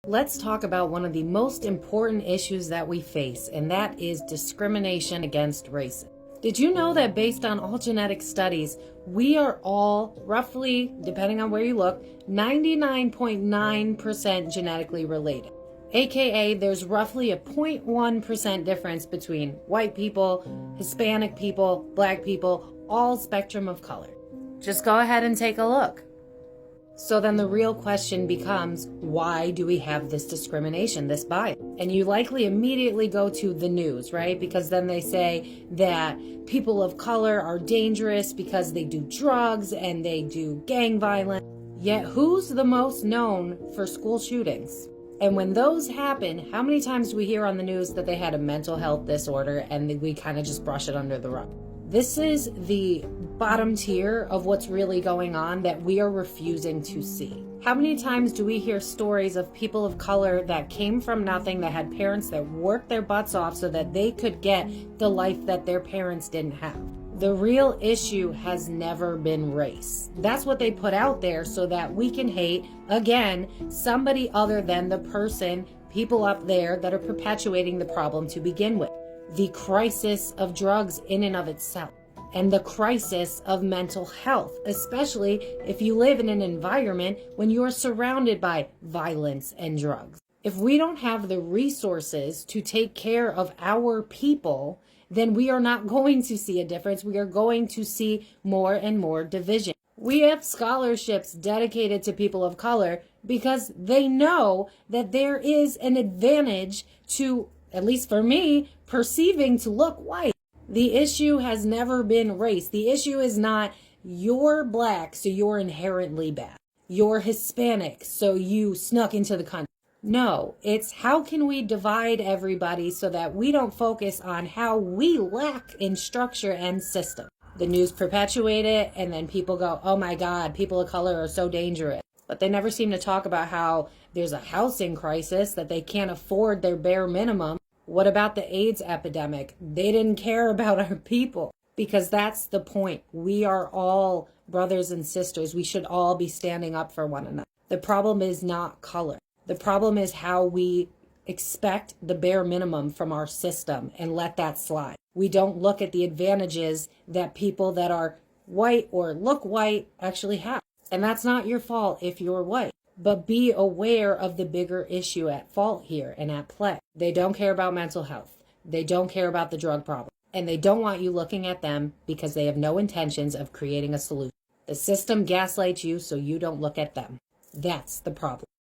Let's talk about one of the most important issues that we face, and that is discrimination against races. Did you know that based on all genetic studies, we are all roughly, depending on where you look, 99.9% genetically related? AKA, there's roughly a 0.1% difference between white people, Hispanic people, black people, all spectrum of color. Just go ahead and take a look. So then the real question becomes, why do we have this discrimination, this bias? And you likely immediately go to the news, right? Because then they say that people of color are dangerous because they do drugs and they do gang violence. Yet who's the most known for school shootings? And when those happen, how many times do we hear on the news that they had a mental health disorder and we kind of just brush it under the rug? This is the bottom tier of what's really going on that we are refusing to see. How many times do we hear stories of people of color that came from nothing, that had parents that worked their butts off so that they could get the life that their parents didn't have? The real issue has never been race. That's what they put out there so that we can hate, again, somebody other than the person, people up there that are perpetuating the problem to begin with. The crisis of drugs in and of itself, and the crisis of mental health, especially if you live in an environment when you are surrounded by violence and drugs. If we don't have the resources to take care of our people, then we are not going to see a difference. We are going to see more and more division. We have scholarships dedicated to people of color because they know that there is an advantage to, at least for me, perceiving to look white. The issue has never been race. The issue is not you're black, so you're inherently bad. You're Hispanic, so you snuck into the country. No, it's how can we divide everybody so that we don't focus on how we lack in structure and system. The news perpetuate it, and then people go, oh my God, people of color are so dangerous. But they never seem to talk about how there's a housing crisis, that they can't afford their bare minimum. What about the AIDS epidemic? They didn't care about our people, because that's the point. We are all brothers and sisters. We should all be standing up for one another. The problem is not color. The problem is how we expect the bare minimum from our system and let that slide. We don't look at the advantages that people that are white or look white actually have. And that's not your fault if you're white. But be aware of the bigger issue at fault here and at play. They don't care about mental health. They don't care about the drug problem. And they don't want you looking at them because they have no intentions of creating a solution. The system gaslights you so you don't look at them. That's the problem.